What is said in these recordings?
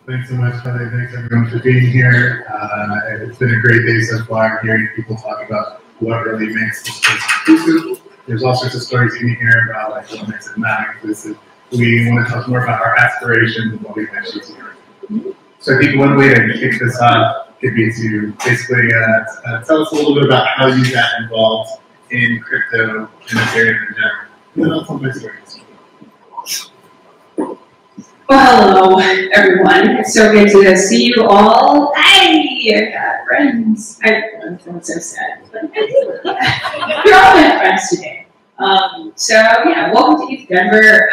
Thanks so much, Kelly. Thanks everyone for being here. It's been a great day so far, hearing people talk about what really makes this place inclusive. There's all sorts of stories you can hear about like what makes it not inclusive. We want to talk more about our aspirations and what we actually do. So I think one way to kick this off could be to basically tell us a little bit about how you got involved in crypto and Zerion in general. And then I'll tell my story. Well, hello, everyone. It's so good to see you all. Hey, I got friends. I'm feeling so sad, but I do. You're all my friends today. So, yeah, welcome to ETHDenver.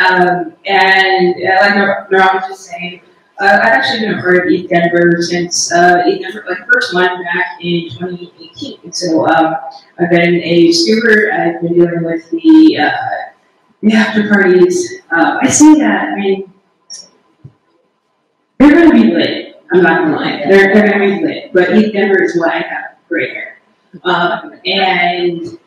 And like Niran was just saying, I've actually been a part of ETHDenver since ETHDenver, like the first one back in 2018. And so I've been a steward. I've been dealing with the after parties. I say that, I mean, they're going to be lit. I'm not going to lie. They're going to be lit. But ETHDenver is why I have gray hair. And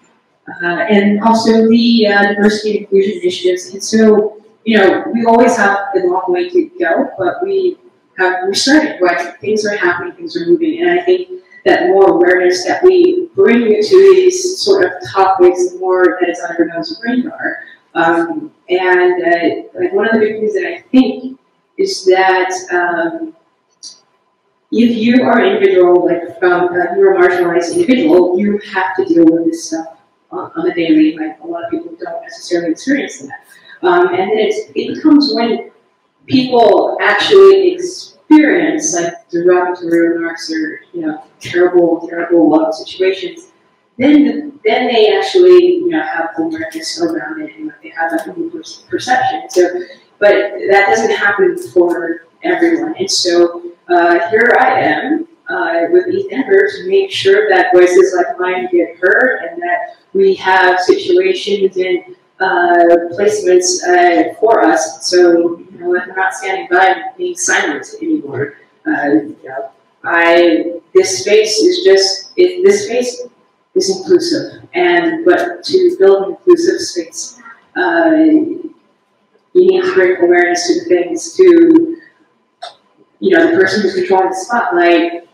also the diversity and inclusion initiatives. And so, you know, we always have a long way to go, but we're started, right? Things are happening, things are moving. And I think that more awareness that we bring into these sort of topics, the more that it's on everyone's radar. Like one of the big things that I think is that if you are an individual, like you're a marginalized individual, you have to deal with this stuff on a daily. Like a lot of people don't necessarily experience that. And then it becomes when people actually experience like derogatory remarks or terrible situations. Then they actually have awareness around it and they have that perception. So. But that doesn't happen for everyone. And so here I am with ETHDenver to make sure that voices like mine get heard and that we have situations and placements for us. So we're not standing by and being silent anymore. This space is inclusive, but to build an inclusive space, you need to bring awareness to the things, to the person who's controlling the spotlight,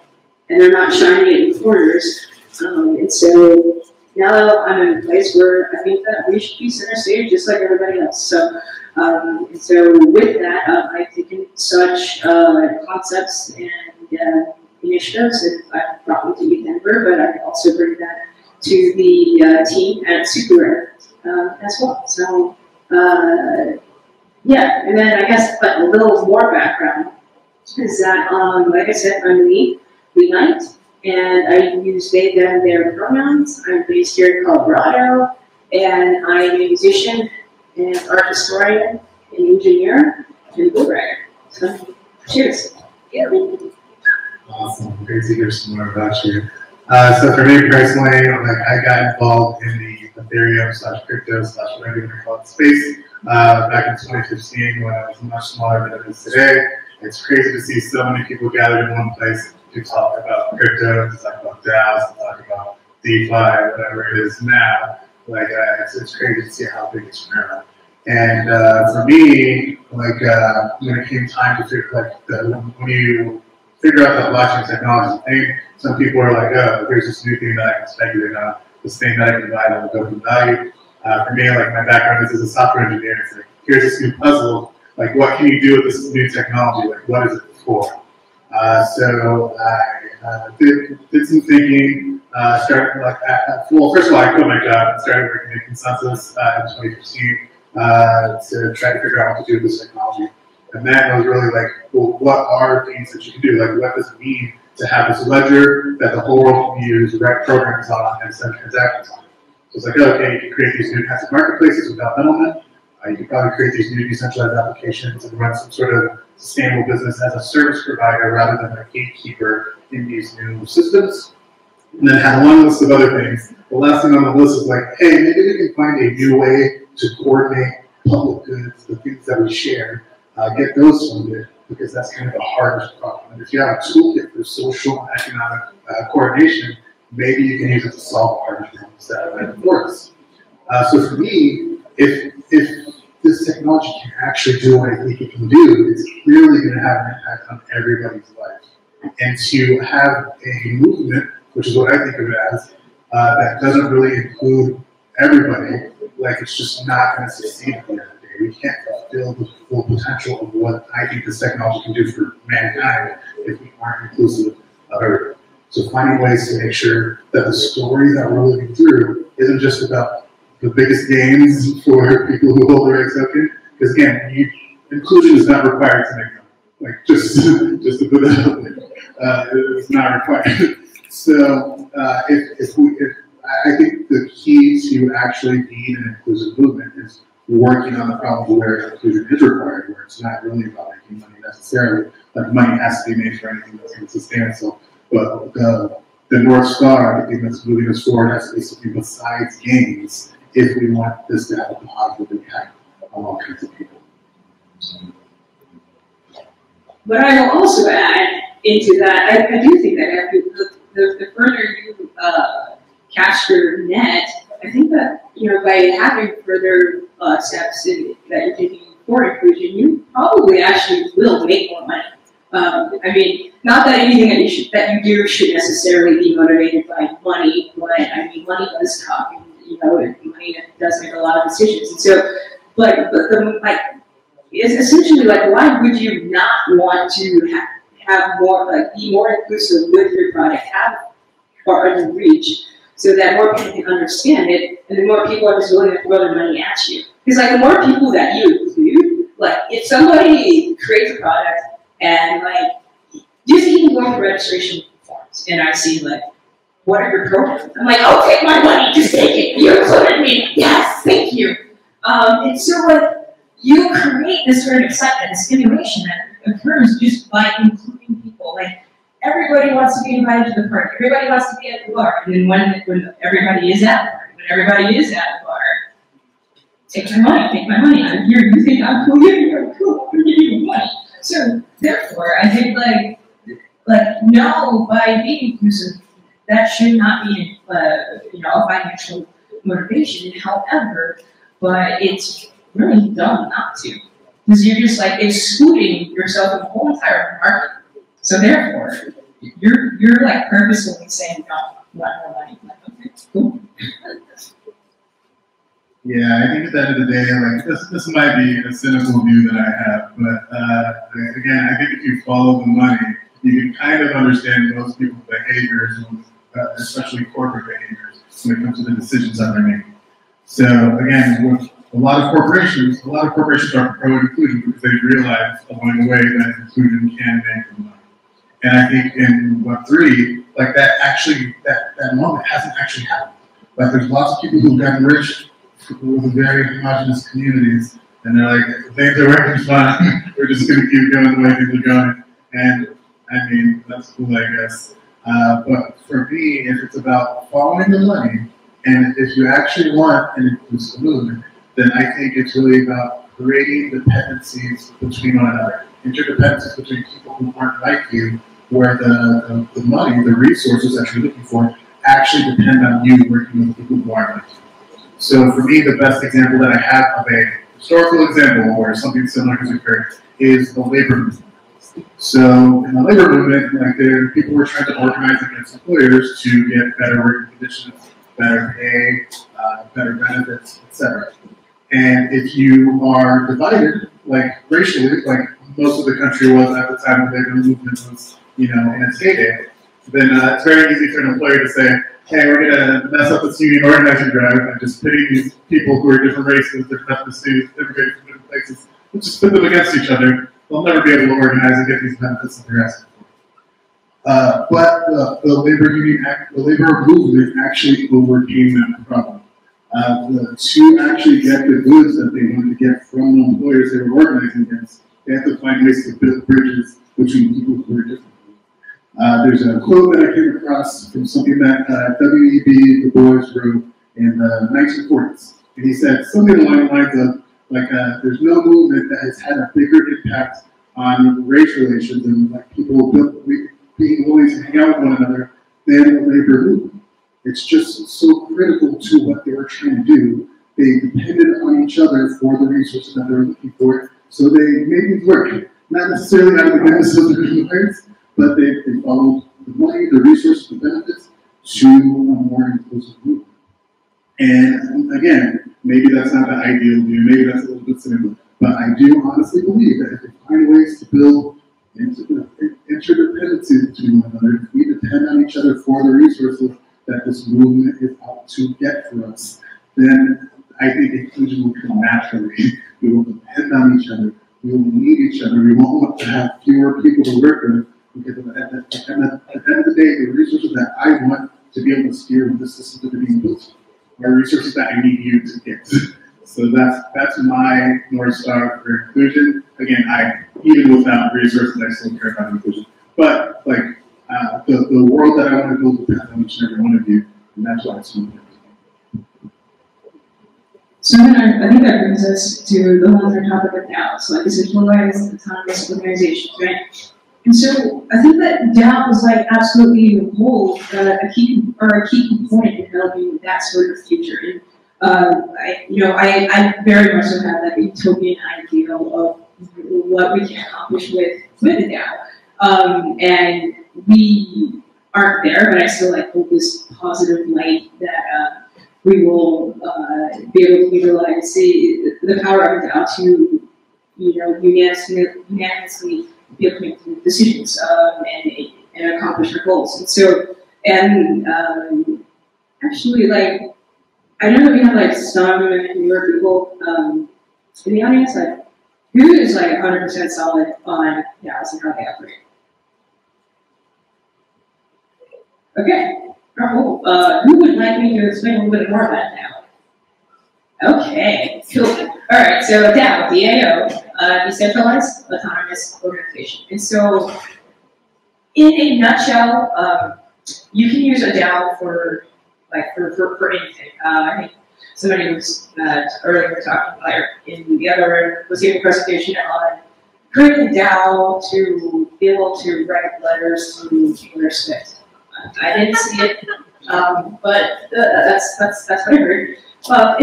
and they're not shining it in corners. And so now I'm in a place where I think that we should be center stage just like everybody else. So, and so with that, I've taken such concepts and initiatives, and I've brought them to ETHDenver, but I also bring that to the team at Super Rare as well. So. Yeah, and then I guess a little more background is that, like I said, I'm Lee Knight, and I use they, them, their pronouns. I'm based here in Colorado, and I'm a musician, and art historian, an engineer, and a book writer. So, cheers. Yeah. Awesome. Great to hear some more about you. So for me personally, I got involved in the Ethereum/crypto/whatever you call it space. Back in 2015 when I was much smaller than it is today. It's crazy to see so many people gathered in one place to talk about crypto, to talk about DAOs, to talk about DeFi, whatever it is now. It's crazy to see how big it's grown. And for me, when it came time to figure, when you figure out the blockchain technology thing, some people are like, oh, here's this new thing that I can speculate on, this thing that I can buy that will go for value. For me, my background is as a software engineer. It's like, here's this new puzzle. What can you do with this new technology? What is it for? So I did some thinking. Started well, first of all, I quit my job and started working at Consensus in 2015 to try to figure out what to do with this technology. And then I was really well, what are things that you can do? What does it mean to have this ledger that the whole world can use, write programs on, and send transactions on? So it's okay, you can create these new kinds of marketplaces without middlemen. You can probably create these new decentralized applications and run some sort of sustainable business as a service provider rather than a gatekeeper in these new systems. And then have one list of other things. The last thing on the list is hey, maybe we can find a new way to coordinate public goods, the things that we share, get those funded, because that's kind of the hardest problem. And if you have a toolkit for social and economic coordination, maybe you can use it to solve hardest problems that works. So for me, if this technology can actually do what I think it can do, it's clearly going to have an impact on everybody's life. And to have a movement, which is what I think of it as, that doesn't really include everybody, like it's just not going to succeed at the end of the day. We can't fulfill the full potential of what I think this technology can do for mankind if we aren't inclusive of everybody. So finding ways to make sure that the story that we're living through isn't just about the biggest gains for people who hold the right token, because again, inclusion is not required to make money. Like just to put that out there, it's not required. So if I think the key to actually being an inclusive movement is working on the problems where inclusion is required, where it's not really about making money necessarily. Like money has to be made for anything that's going to sustain itself. But the North Star, the thing that's moving us forward, has to be something besides gains if we want this to have a positive impact on all kinds of people. But I will also add into that, I do think that the further you cast your net, I think that, by having further steps that you're taking for inclusion, you probably actually will make more money. I mean, not that anything that you do should necessarily be motivated by money, but I mean, money does talk, and money does make a lot of decisions. And so, it's essentially why would you not want to have more, be more inclusive with your product, have farther reach, so that more people can understand it, and the more people are just willing to throw their money at you. Because the more people that you include, if somebody creates a product and just even going through registration forms, and I see what are your programs? I'm I'll take my money, just take it. You included me. Yes, thank you. And so you create this sort of excitement, stimulation that occurs just by including people. Everybody wants to be invited to the party. Everybody wants to be at the bar. And then when everybody is at the party, when everybody is at the bar, take my money. I'm here. You think I'm cool? You're cool. I'm giving you money. So therefore, I think no, by being inclusive, that should not be a financial motivation. However, but it's really dumb not to, because you're just excluding yourself from the whole entire market. So therefore, you're purposefully saying no, want more money. Okay, cool. Yeah, I think at the end of the day, this might be a cynical view that I have, but again, I think if you follow the money, you can kind of understand most people's behaviors, especially corporate behaviors, when it comes to the decisions that they're making. So again, with a lot of corporations are pro-inclusion because they realize along the way that inclusion can make them money. And I think in Web3, that moment hasn't actually happened. There's lots of people who've gotten rich with very homogenous communities, and they're things are working fine. We're just going to keep going the way things are going. And I mean, that's cool, I guess. But for me, if it's about following the money, and if you actually want an inclusive movement, then I think it's really about creating dependencies between one another, interdependencies between people who aren't like you, where the money, the resources that you're looking for, actually depend on you working with people who aren't like you. So for me, the best example that I have of a historical example where something similar has occurred is the labor movement. So in the labor movement, people were trying to organize against employers to get better working conditions, better pay, better benefits, etc. And if you are divided, racially, most of the country was at the time the labor movement was, in its heyday, then it's very easy for an employer to say, hey, we're going to mess up this union organizing drive and just pitting these people who are different races, different ethnicities, immigrating from different places, let's just put them against each other. They'll never be able to organize and get these benefits that they're asking for. But the labor movement actually overcame that problem. To actually get the goods that they wanted to get from the employers they were organizing against, they had to find ways to build bridges between people who were different. There's a quote that I came across from something that W.E.B. Du Bois wrote in the 1940s. And he said something along the lines of, there's no movement that has had a bigger impact on race relations and people being willing to hang out with one another than the labor movement. It's just so critical to what they were trying to do. they depended on each other for the resources that they were looking for. So they made things work. Not necessarily out of the goodness of their clients, but they followed the money, the resources, the benefits to a more inclusive movement. And again, maybe that's not the ideal view, maybe that's a little bit cynical, but I do honestly believe that if we find ways to build interdependency between one another, if we depend on each other for the resources that this movement is out to get for us, then I think inclusion will come naturally. We will depend on each other. We will need each other. We won't want to have fewer people to work with, because at the end of the day, the resources that I want to be able to steer with the systems that are being built are resources that I need you to get. So that's my North Star for inclusion. Again, even without resources, I still care about inclusion. But like the world that I want to build depends on each and every one of you, and that's why it's so important. So then I think that brings us to the whole other topic of DAOs, like decentralized autonomous organizations, right? And so I think that DAO is like absolutely the whole a key component in helping with that sort of future. And I very much so have that utopian ideal of what we can accomplish with the DAO. And we aren't there, but I still like hold this positive light that we will be able to utilize the power of DAO to, unanimously make decisions and accomplish our goals. And so, actually, like, I know that we have like some newer people in the audience. Like, who is like 100% solid on DAOs and how they operate? Okay. Who would like me to explain a little bit more about DAO? Okay, cool. All right, so DAO, DAO, decentralized autonomous organization. And so, in a nutshell, you can use a DAO for anything. I think somebody was earlier talking about in the other room was giving a presentation on creating a DAO to be able to write letters to Taylor Swift. I didn't see it, but that's what I heard. So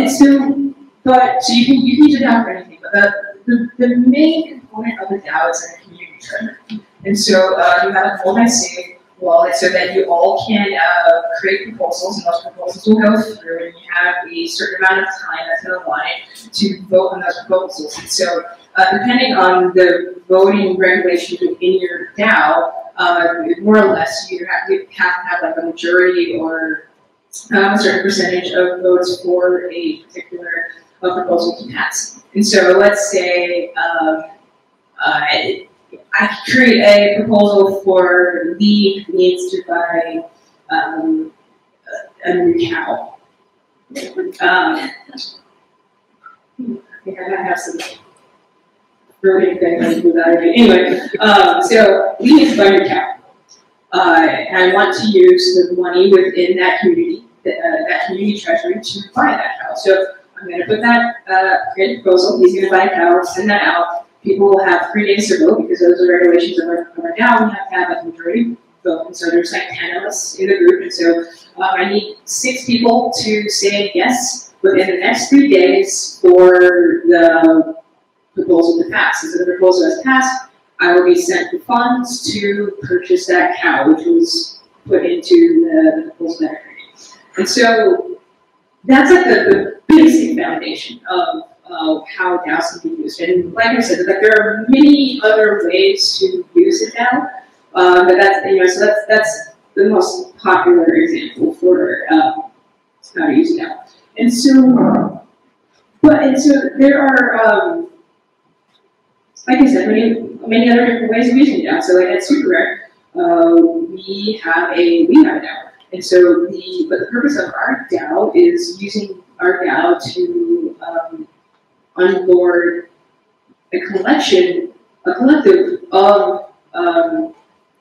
you can use a DAO for anything, but the main component of the DAO is a community treasure. And so you have a multi-sig wallet so that you all can create proposals, and those proposals will go through, and you have a certain amount of time that's allotted to vote on those proposals. And so depending on the voting regulations within your DAO, more or less you have to have like a majority or a certain percentage of votes for a particular proposal to pass. And so let's say I create a proposal for Lee needs to buy a new cow. I think I have some really things with that. Anyway, so Lee needs to buy a new cow. And I want to use the money within that community, that community treasury to buy that cow. So I'm going to put that, create a proposal. He's going to buy a cow, send that out. People will have 3 days to vote because those are regulations of our DAO. We have to have a majority vote. And so there's like 10 of us in the group. And so I need 6 people to say yes within the next 3 days for the proposal to pass. And so the proposal has passed. I will be sent the funds to purchase that cow, which was put into the proposal that I created. And so that's like the basic foundation of how DAOs can be used. And like I said, like there are many other ways to use a DAO, but that's so that's the most popular example for how to use a DAO. And so, there are like I said, many other different ways of using DAO. So like at Super Rare, we have a DAO. And so the purpose of our DAO is using our DAO to onboard a collective of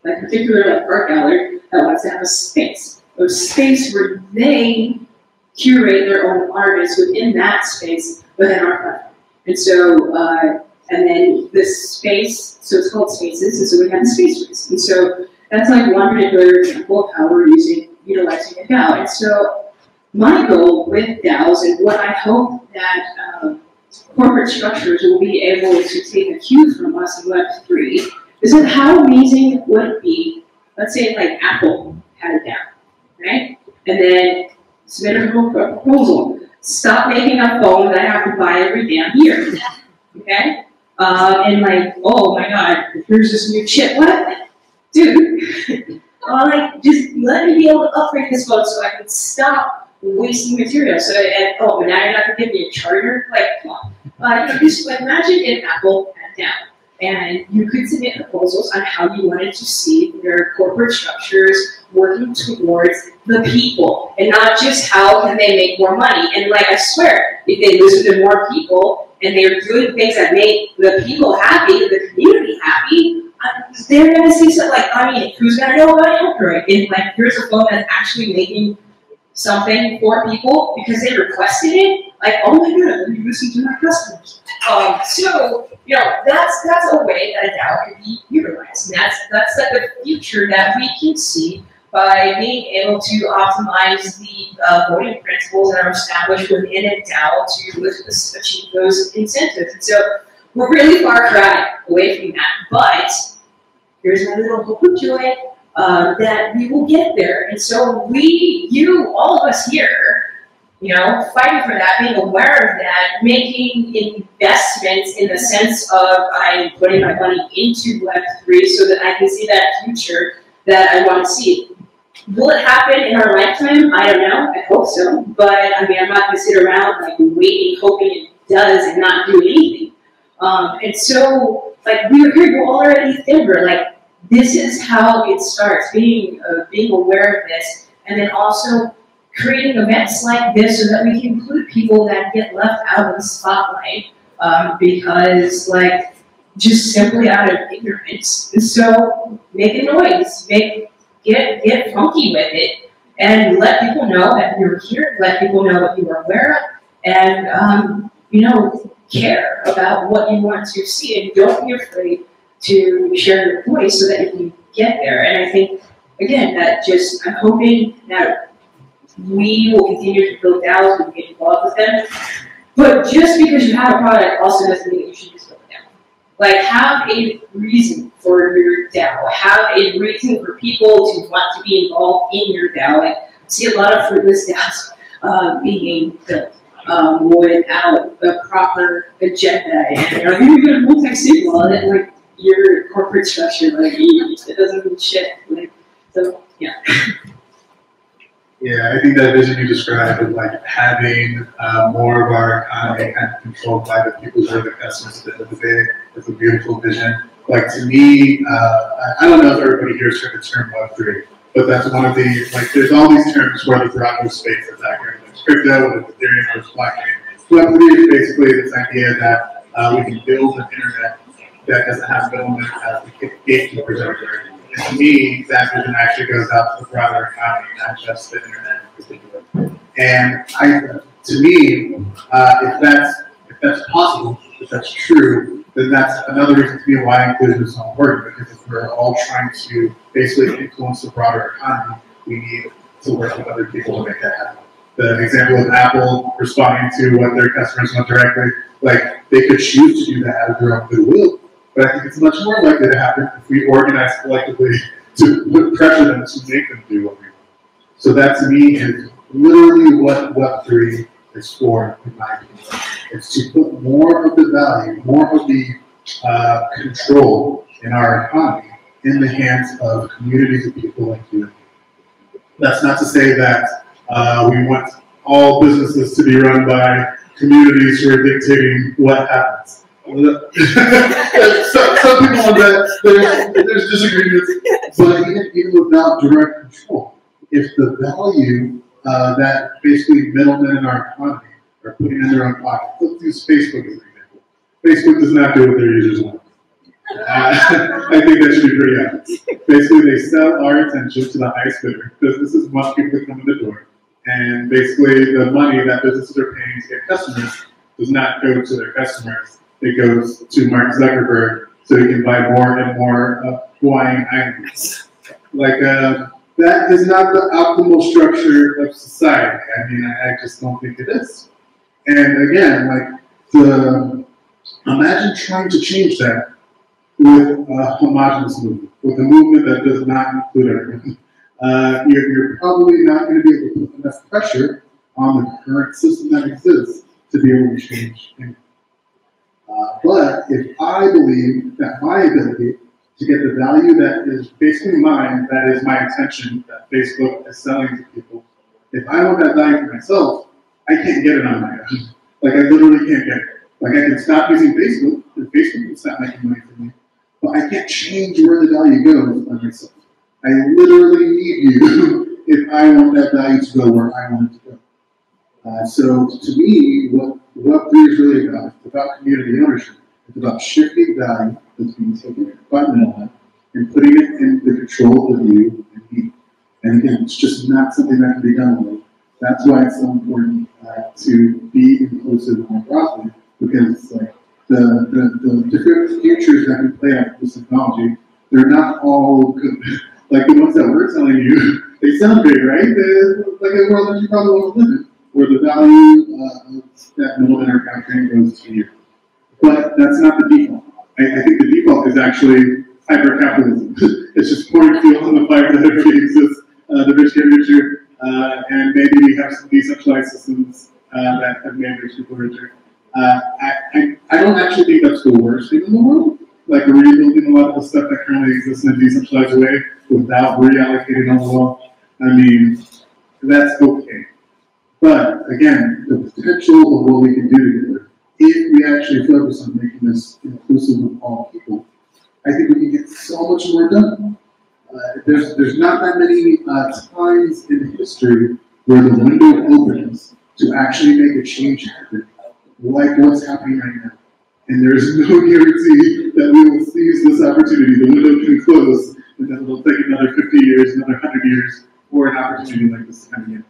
like particular art gallery that wants to have a space where they curate their own artists within that space within our platform. And so and then this space, so it's called spaces, and so we have the space race. And so that's like one particular example of how we're utilizing a DAO. And so my goal with DAOs and what I hope that corporate structures will be able to take a cue from us in Web3 is that how amazing would it be, let's say like Apple had a DAO, right? And then submit a proposal. Stop making a phone that I have to buy every damn year, okay? And like, oh my God, here's this new chip. What? Dude, like, just let me be able to upgrade this phone so I can stop wasting material. So, oh, but now you're not going to give me a charger? Like, come on. Just like, imagine if Apple had down and you could submit proposals on how you wanted to see their corporate structures working towards the people and not just how can they make more money. And like, I swear, if they listen to more people and they're doing things that make the people happy, the community happy, they're going to see something like, I mean, who's going to know about Android? And like, here's a phone that's actually making something for people because they requested it. Like, oh my God, let me listen to my customers. So, you know, that's a way that a DAO can be utilized. And that's like the future that we can see by being able to optimize the voting principles that are established within a DAO to achieve those incentives. And so we're really far cry away from that, but here's my little hope of joy that we will get there. And so all of us here, you know, fighting for that, being aware of that, making investments in the sense of I'm putting my money into Web3 so that I can see that future that I want to see. Will it happen in our lifetime? I don't know. I hope so. But I mean, I'm not going to sit around like waiting, hoping it does and not do anything. And so, like, we were here already at ETHDenver. Like, this is how it starts, being aware of this, and then also creating events like this so that we can include people that get left out of the spotlight because, like, just simply out of ignorance. And so, make a noise, get funky with it, and let people know that you're here, let people know what you are aware of, and, you know, care about what you want to see, and don't be afraid to share your voice so that you can get there. And I think, again, that I'm hoping that we will continue to build DAOs and get involved with them. But just because you have a product also doesn't mean you should just build a DAO. Like, have a reason for your DAO. Have a reason for people to want to be involved in your DAO. Like, I see a lot of fruitless DAOs being built without a proper agenda. And are you going to multi-sig? Well, then, like, your corporate structure, like, it doesn't mean shit. Like, so, yeah. Yeah, I think that vision you described of like having more of our economy kind of controlled by the people who are the customers at the end of the day is a beautiful vision. Like, to me, I don't know if everybody here has heard the term Web3, but that's one of the, like, there's all these terms where the broader space that's accurate. There's crypto, there's Ethereum, there's blockchain. Web3 is basically this idea that we can build an internet that doesn't have middlemen as the gatekeepers everywhere. And to me, that vision actually goes out to the broader economy, not just the internet in particular. And to me, if that's possible, if that's true, then that's another reason to me why inclusion is so important. Because if we're all trying to basically influence the broader economy, we need to work with other people to make that happen. The example of Apple responding to what their customers want directly, like, they could choose to do that out of their own goodwill. But I think it's much more likely to happen if we organize collectively to put pressure them to make them do what we want. So that, to me, is literally what Web3 is for, in my opinion. It's to put more of the value, more of the control in our economy in the hands of communities of people like you. That's not to say that we want all businesses to be run by communities who are dictating what happens. Some people on that, there's disagreements, but even without direct control, if the value that basically middlemen in our economy are putting in their own pocket, let's use Facebook as an example. Facebook does not do what their users want. I think that should be pretty obvious. Basically, they sell our attention to the highest bidder. Businesses want people to come in the door. And basically, the money that businesses are paying to get customers does not go to their customers. It goes to Mark Zuckerberg so he can buy more and more Hawaiian islands. Like, that is not the optimal structure of society. I mean, I just don't think it is. And again, like, imagine trying to change that with a homogenous movement, with a movement that does not include everyone. You're probably not going to be able to put enough pressure on the current system that exists to be able to change anything. But if I believe that my ability to get the value that is basically mine, that is my intention that Facebook is selling to people, if I want that value for myself, I can't get it on my own. Like, I literally can't get it. Like, I can stop using Facebook, and Facebook can stop making money for me, but I can't change where the value goes by myself. I literally need you if I want that value to go where I want it to go. So to me, what Web3 is really about, it's about community ownership. It's about shifting value that's being taken by middlemen and putting it in the control of you and me. And again, it's just not something that can be done alone. That's why it's so important to be inclusive more broadly, because like the different futures that can play out with this technology, they're not all good. Like the ones that we're telling you, they sound great, right? They're like a world that you probably want to live in, where the value of that middleman or capturing goes to you. But that's not the default. I think the default is actually hyper-capitalism. It's just pouring fuel on the fire that already exists. The rich get richer, and maybe we have some decentralized systems that have made rich people richer. I don't actually think that's the worst thing in the world. Like rebuilding a lot of the stuff that currently exists in a decentralized way without reallocating on the wealth. I mean, that's okay. But again, the potential of what we can do together, if we actually focus on making this inclusive of all people, I think we can get so much more done. There's not that many times in history where the window opens to actually make a change happen, like what's happening right now. And there's no guarantee that we will seize this opportunity. The window can close, and then it'll take another 50 years, another 100 years for an opportunity like this to come again.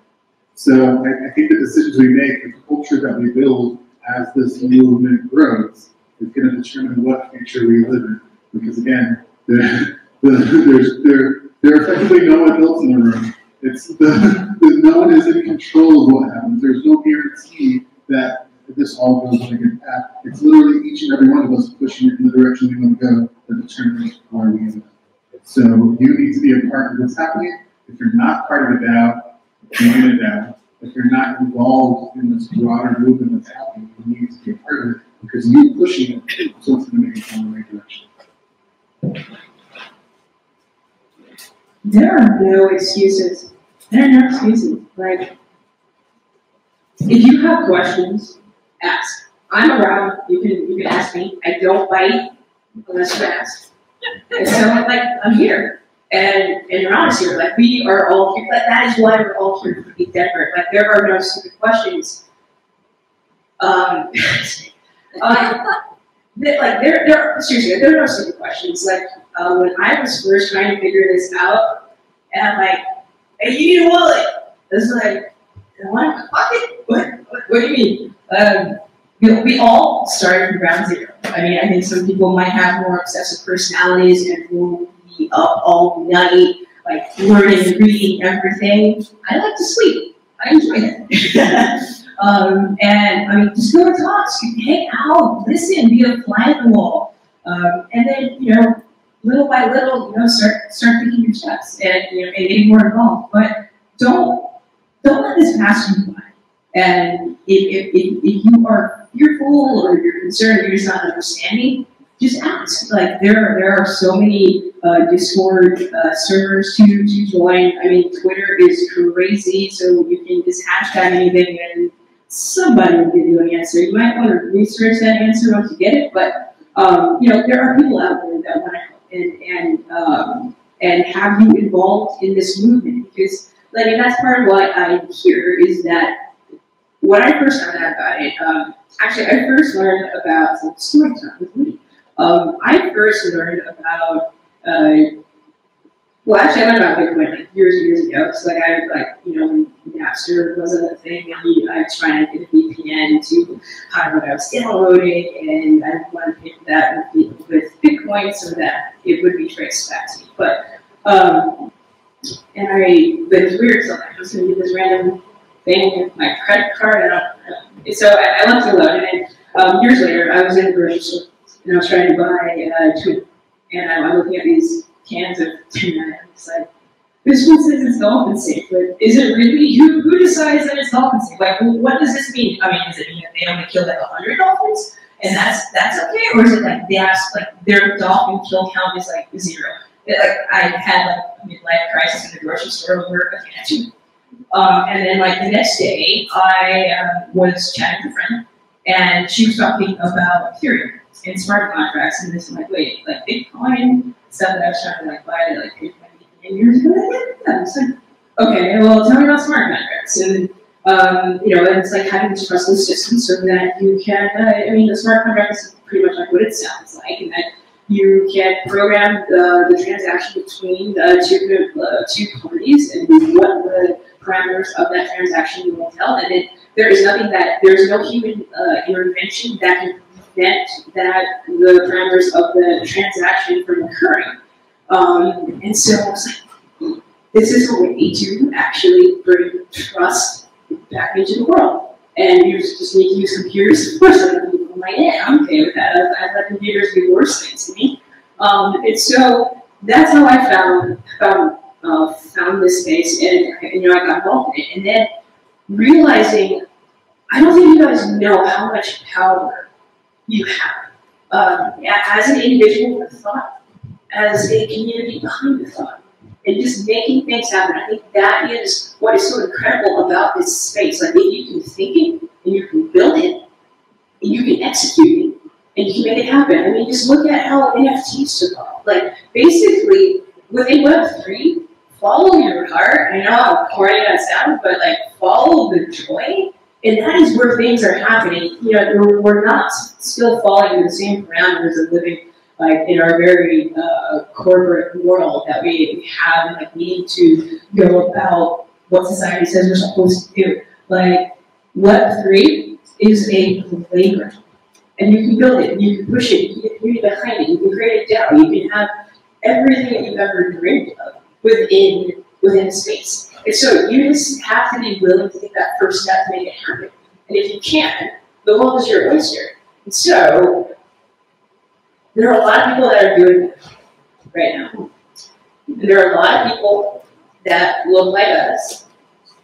So I think the decisions we make, the culture that we build as this movement grows, is going to determine what future we live in. Because again, there are effectively no adults in the room. No one is in control of what happens. There's no guarantee that this all goes on a good path. It's literally each and every one of us pushing it in the direction we want to go that determines where we end up. So you need to be a part of what's happening. If you're not part of the DAO, join the DAO. If you're not involved in this broader movement that's happening, you need to be a part of it because you pushing it is what's going to make it go in the right direction. There are no excuses. There are no excuses. Like, if you have questions, ask. I'm around. You can ask me. I don't bite unless you ask. And so, like, I'm here. And Niran is here. Like, we are all here. Like, that is why we're all here for ETHDenver. Like, there are no stupid questions. Seriously, there are no stupid questions. Like, when I was first trying to figure this out, and I'm like, hey, you need a wallet. It's like, I want my pocket? What do you mean? We all started from ground zero. I mean, I think some people might have more obsessive personalities and will be up all night, like learning and reading everything. I like to sleep. I enjoy that. And I mean, just go to talks, hang out, listen, be a fly on the wall. And then, little by little, start taking your steps and, and getting more involved. But don't let this pass you by. And if you are fearful or you're concerned, you're just not understanding, just ask. Like there are so many Discord servers to join. I mean, Twitter is crazy, so you can just hashtag anything and somebody will give you an answer. You might want to research that answer once you get it, but there are people out there that want to help and have you involved in this movement, because that's part of what I hear is that when I first found out about it, actually I first learned about story time with Lee. I first learned about I learned about Bitcoin like years ago. So when Napster wasn't a thing, and I was trying to get a VPN to hide what I was downloading, and I wanted to pick that with Bitcoin so that it would be traced back to me. But but it was weird, so I was going to do this random thing with my credit card, so I left it alone, and then years later, I was in the grocery store, and I was trying to buy tuna, and I'm looking at these cans of tuna, and it's like, this one says it's dolphin safe, but is it really? Who decides that it's dolphin safe? Like, well, what does this mean? I mean, does it mean that they only killed like 100 dolphins, and that's okay, or is it like their dolphin kill count is like 0? Like, I had like a midlife crisis in the grocery store over a can of tuna. And then like the next day, I was chatting with a friend, and she was talking about Ethereum and smart contracts, and this, I'm like, wait, like Bitcoin, stuff that I was trying to like buy like 10 years ago. I was like, okay, well, tell me about smart contracts. And you know, and it's like having this trustless system so that you can, I mean, the smart contract is pretty much like what it sounds like, and that you can program the transaction between two parties and what the parameters of that transaction will tell. And there's no human intervention that can prevent the parameters of the transaction from occurring. And so I was like, this is a way to actually bring trust back into the world. And you just need to use computers. Of course, I'm like, yeah, I'm okay with that. I've let computers do worse things to me. And so that's how I found this space, and you know, I got involved in it. And then realizing, I don't think you guys know how much power you have as an individual with thought, as a community behind the thought, and just making things happen. I think that is what is so incredible about this space. Like, if you can think it, and you can build it, and you can execute it, and you can make it happen. I mean, just look at how NFTs took off. Like, basically, within Web3, follow your heart. I know how corny that sounds, but like, follow the joy, and that is where things are happening. You know, we're not still falling in the same parameters of living like in our very corporate world that we have, and like need to go about what society says we're supposed to do. Like, Web3 is a playground, and you can build it, you can push it, you can get community behind it, you can create a DAO, you can have everything that you've ever dreamed of within space. And so you just have to be willing to take that first step to make it happen. And if you can, the world is your oyster. And so there are a lot of people that are doing that right now. And there are a lot of people that look like us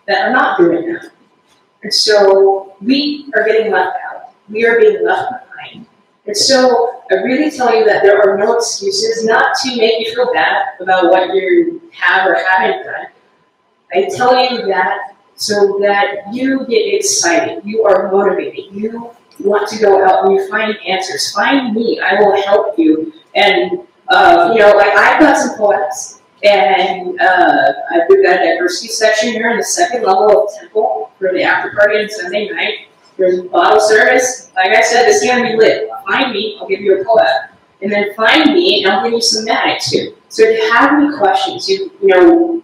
that are not doing that. And so we are getting left out. We are being left behind. And so I really tell you that there are no excuses, not to make you feel bad about what you have or haven't done. I tell you that so that you get excited, you are motivated, you want to go out and you find answers. Find me, I will help you. And you know, like, I've got some poems, and I've got a diversity section here in the second level of Temple for the after party on Sunday night. There's bottle service. Like I said, this is going to be lit. Find me, I'll give you a poem. And then find me, and I'll give you some magic too. So if you have any questions, you know,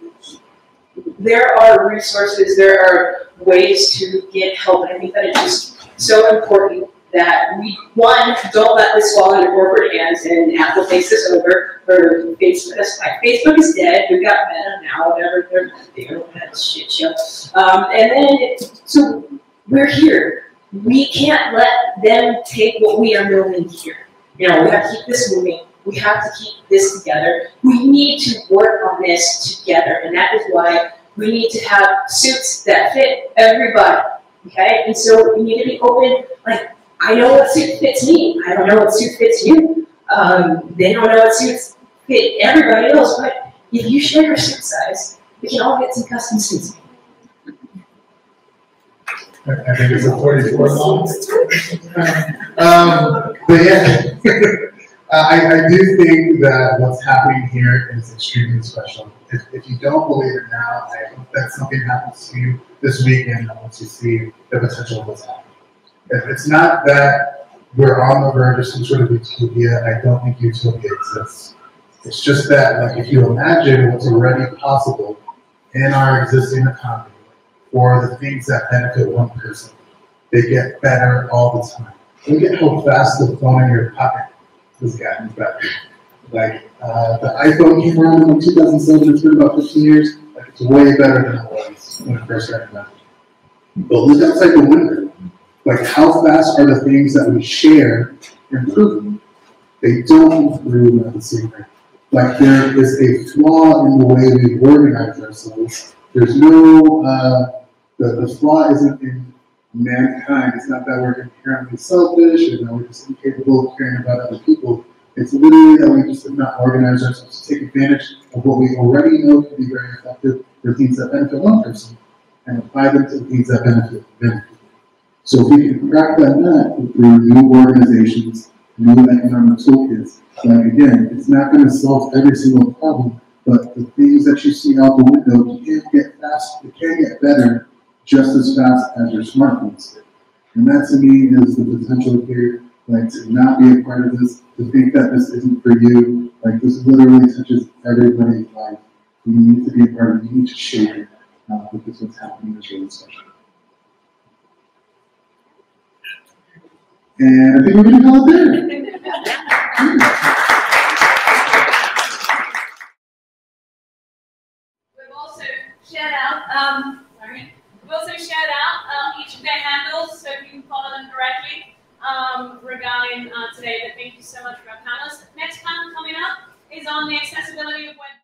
there are resources, there are ways to get help. And I think that it's just so important that we, one, don't let this fall into corporate hands and Apple takes this over, or Facebook. That's fine. Facebook is dead. We've got Meta now, whatever they're doing, that shit show. And then, so we're here. We can't let them take what we are building here. You know, we have to keep this moving. We have to keep this together. We need to work on this together, and that is why we need to have suits that fit everybody. Okay, and so we need to be open. Like, I know what suit fits me. I don't know what suit fits you. They don't know what suits fit everybody else. But if you share your suit size, we can all get some custom suits. I think it's a 44 long. But yeah, I do think that what's happening here is extremely special. If you don't believe it now, I hope that something happens to you this weekend once you see the potential of what's happening. If it's not that we're on the verge of some sort of utopia, I don't think utopia exists. It's just that, like, if you imagine what's already possible in our existing economy, or the things that benefit one person, they get better all the time. Look at how fast the phone in your pocket has gotten better. Like, the iPhone came around in 2007, it's been about 15 years. Like, it's way better than it was when it first started out. But look outside the window. Like, how fast are the things that we share improving? They don't improve at the same rate. Like, there is a flaw in the way we organize ourselves. There's no, the flaw isn't in mankind. It's not that we're inherently selfish and that we're just incapable of caring about other people. It's literally that we just have not organized ourselves to take advantage of what we already know can be very effective for things that benefit one person and apply them to things that benefit them. So if we can crack that nut through new organizations, new economic toolkits, like again, it's not going to solve every single problem, but the things that you see out the window can get fast, it can get better just as fast as your smartphones did. And that to me is the potential here, like to not be a part of this, to think that this isn't for you, like this literally touches everybody's life. You need to be a part of it, you need to shape it, because what's happening is really special. And I think we're going to call it there. We've also shared out, we've also shared out each of their handles so you can follow them directly regarding today. But thank you so much for our panelists. Next panel coming up is on the accessibility of web.